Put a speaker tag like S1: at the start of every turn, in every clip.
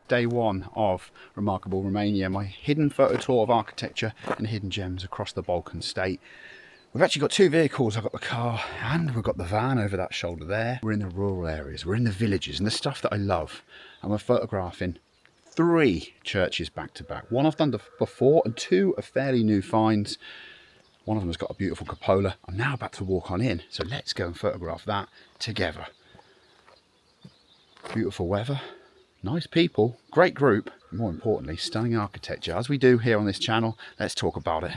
S1: day one of Remarkable Romania, my hidden photo tour of architecture and hidden gems across the Balkan state. We've actually got two vehicles. I've got the car and we've got the van over that shoulder there. We're in the rural areas, we're in the villages and the stuff that I love. And we're photographing 3 churches back to back. One I've done before and 2 are fairly new finds. One of them has got a beautiful cupola. I'm now about to walk on in, so let's go and photograph that together. Beautiful weather, nice people, great group, more importantly, stunning architecture. As we do here on this channel, let's talk about it.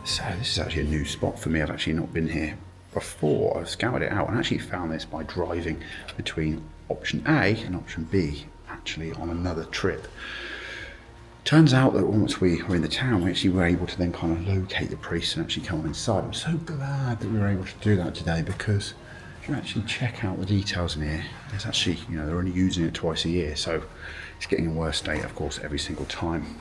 S1: So this is actually a new spot for me. I've actually not been here before. I've scouted it out and actually found this by driving between option A and option B, actually on another trip. Turns out that once we were in the town, we actually were able to then kind of locate the priest and actually come inside. I'm so glad that we were able to do that today, because if you actually check out the details in here, there's actually, you know, they're only using it twice a year, so it's getting in worse state, of course, every single time.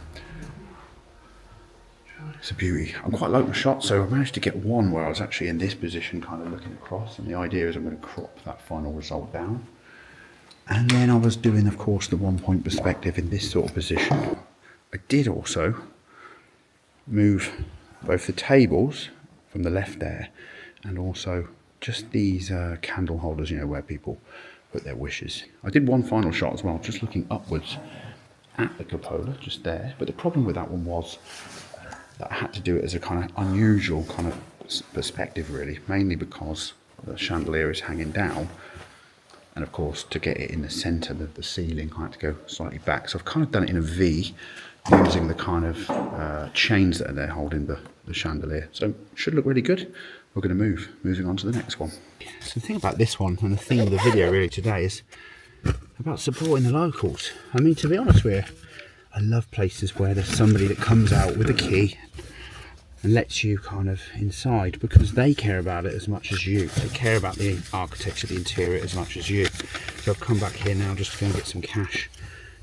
S1: It's a beauty. I quite like the shot, so I managed to get one where I was actually in this position kind of looking across, and the idea is I'm going to crop that final result down. And then I was doing, of course, the 1-point perspective in this sort of position. I did also move both the tables from the left there and also just these candle holders, you know, where people put their wishes. I did one final shot as well, just looking upwards at the cupola, just there. But the problem with that one was that I had to do it as a kind of unusual kind of perspective, really, mainly because the chandelier is hanging down, and of course to get it in the centre of the ceiling I had to go slightly back, so I've kind of done it in a V using the kind of chains that are there holding the chandelier, so it should look really good. We're going to moving on to the next one. So the thing about this one, and the theme of the video really today, is about supporting the locals. I mean, to be honest with you, I love places where there's somebody that comes out with a key and lets you kind of inside, because they care about it as much as you. They care about the architecture, the interior as much as you. So I've come back here now just to go and get some cash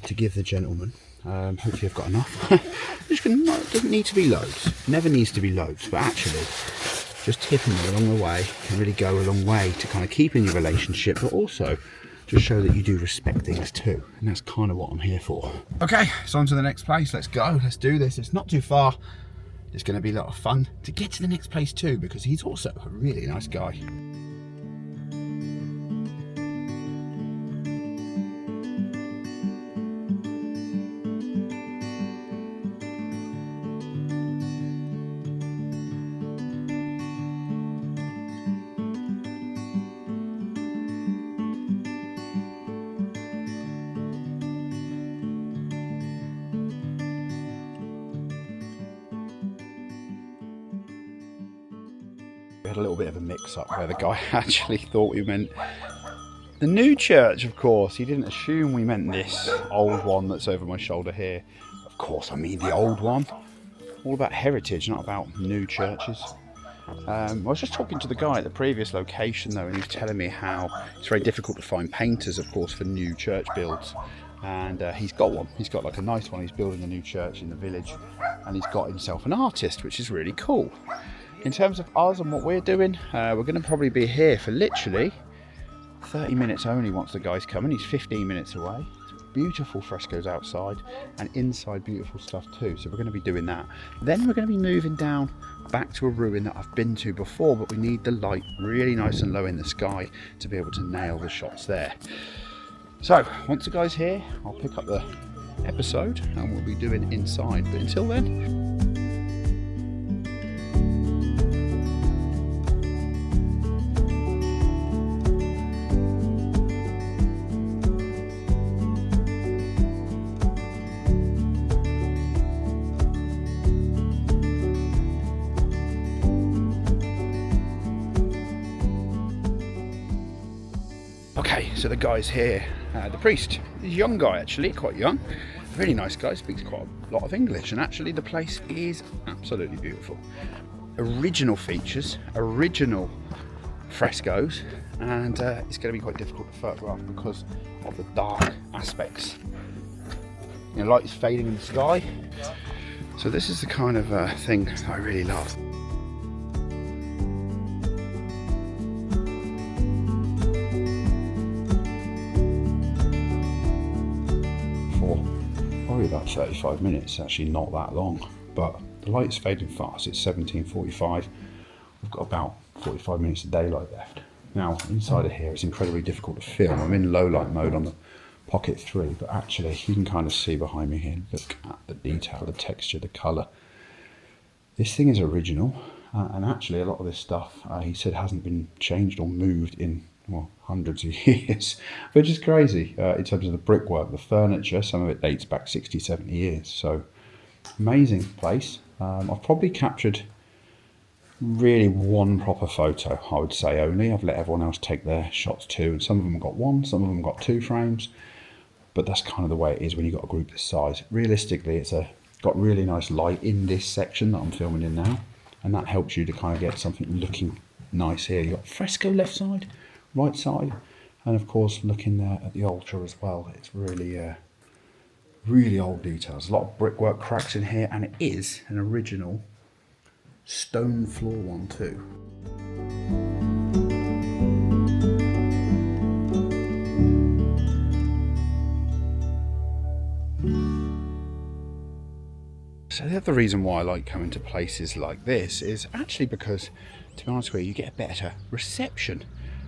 S1: to give the gentleman. Hopefully I've got enough. It doesn't need to be loads, never needs to be loads, but actually just tipping them along the way can really go a long way to kind of keeping your relationship, but also just show that you do respect things too, and that's kind of what I'm here for. Okay, so on to the next place. Let's go, let's do this. It's not too far. It's going to be a lot of fun to get to the next place too, because he's also a really nice guy. We had a little bit of a mix-up where the guy actually thought we meant the new church, of course. He didn't assume we meant this old one that's over my shoulder here. Of course, I mean the old one. All about heritage, not about new churches. I was just talking to the guy at the previous location though, and he was telling me how it's very difficult to find painters, of course, for new church builds. And he's got one. He's got like a nice one. He's building a new church in the village, and he's got himself an artist, which is really cool. In terms of us and what we're doing, we're going to probably be here for literally 30 minutes only once the guy's coming. He's 15 minutes away. Beautiful frescoes outside, and inside beautiful stuff too. So we're going to be doing that. Then we're going to be moving down back to a ruin that I've been to before, but we need the light really nice and low in the sky to be able to nail the shots there. So once the guy's here, I'll pick up the episode and we'll be doing inside. But until then, so the guy's here, the priest. He's a young guy actually, quite young. Really nice guy, speaks quite a lot of English, and actually the place is absolutely beautiful. Original features, original frescoes, and it's going to be quite difficult to photograph because of the dark aspects. You know, light's fading in the sky. So this is the kind of thing that I really love. Probably about 35 minutes, actually not that long, but the light's fading fast. It's 17:45. We've got about 45 minutes of daylight left. Now inside of here it's incredibly difficult to film. I'm in low light mode on the Pocket 3, but actually you can kind of see behind me here. Look at the detail, the texture, the colour. This thing is original, and actually a lot of this stuff he said hasn't been changed or moved in hundreds of years, which is crazy in terms of the brickwork, the furniture. Some of it dates back 60, 70 years. So amazing place. I've probably captured really one proper photo, I would say only. I've let everyone else take their shots too, and some of them got one, some of them got 2 frames, but that's kind of the way it is when you've got a group this size. Realistically, it's got really nice light in this section that I'm filming in now, and that helps you to kind of get something looking nice here. You've got fresco left side, right side, and of course looking there at the altar as well. It's really really old details, a lot of brickwork cracks in here, and it is an original stone floor one too. So the other reason why I like coming to places like this is actually because, to be honest with you, you get a better reception.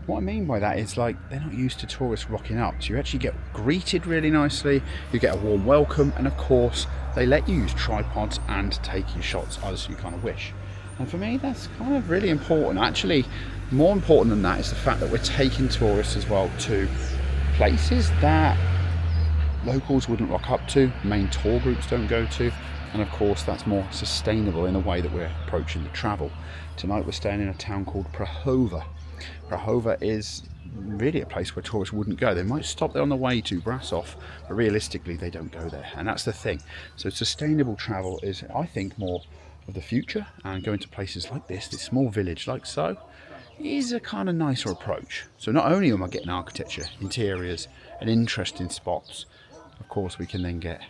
S1: What I mean by that is, like, they're not used to tourists rocking up, so you actually get greeted really nicely, you get a warm welcome, and of course they let you use tripods and take your shots as you kind of wish. And for me, that's kind of really important. Actually, more important than that is the fact that we're taking tourists as well to places that locals wouldn't rock up to, main tour groups don't go to, and of course that's more sustainable in the way that we're approaching the travel. Tonight we're staying in a town called Prahova. Prahova is really a place where tourists wouldn't go. They might stop there on the way to Brasov, but realistically they don't go there, and that's the thing. So sustainable travel is, I think, more of the future, and going to places like this small village like so, is a kind of nicer approach. So not only am I getting architecture, interiors, and interesting spots, of course we can then get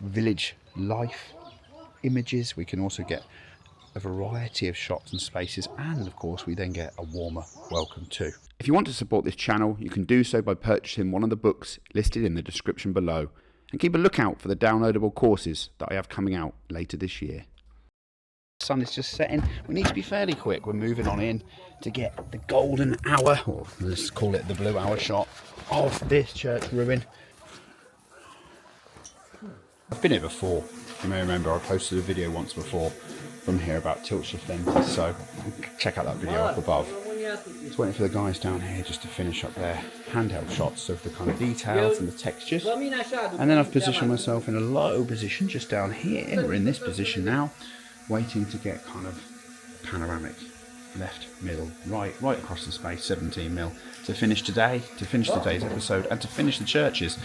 S1: village life images, we can also get a variety of shots and spaces, and of course we then get a warmer welcome too. If you want to support this channel, you can do so by purchasing one of the books listed in the description below, and keep a lookout for the downloadable courses that I have coming out later this year. The sun is just setting. We need to be fairly quick. We're moving on in to get the golden hour, or let's call it the blue hour shot of this church ruin. I've been here before. You may remember I posted a video once before from here about tilt shift lenses, so check out that video up above. Just waiting for the guys down here just to finish up their handheld shots of the kind of details and the textures, and then I've positioned myself in a low position just down here. We're in this position now, waiting to get kind of panoramic left, middle, right across the space, 17 mil. To finish today, to finish today's episode, and to finish the churches,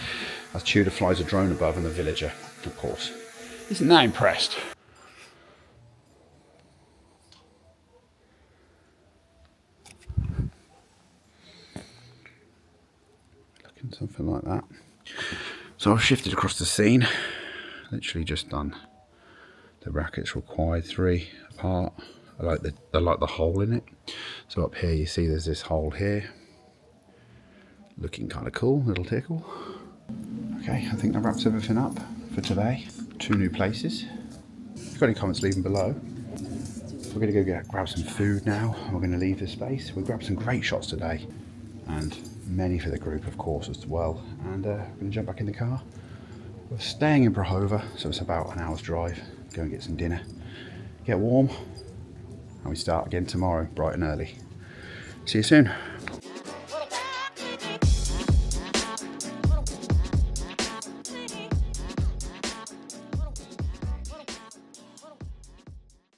S1: as Tudor flies a drone above and the villager, of course, isn't that impressed? Looking something like that. So I've shifted across the scene, literally just done the brackets required 3 apart. I like the hole in it. So up here you see there's this hole here. Looking kind of cool, little tickle. Okay, I think that wraps everything up for today. 2 new places. If you've got any comments, leave them below. We're going to go grab some food now, and we're going to leave this space. We grabbed some great shots today, and many for the group, of course, as well. And we're going to jump back in the car. We're staying in Brahova, so it's about an hour's drive. Go and get some dinner, get warm, and we start again tomorrow, bright and early. See you soon.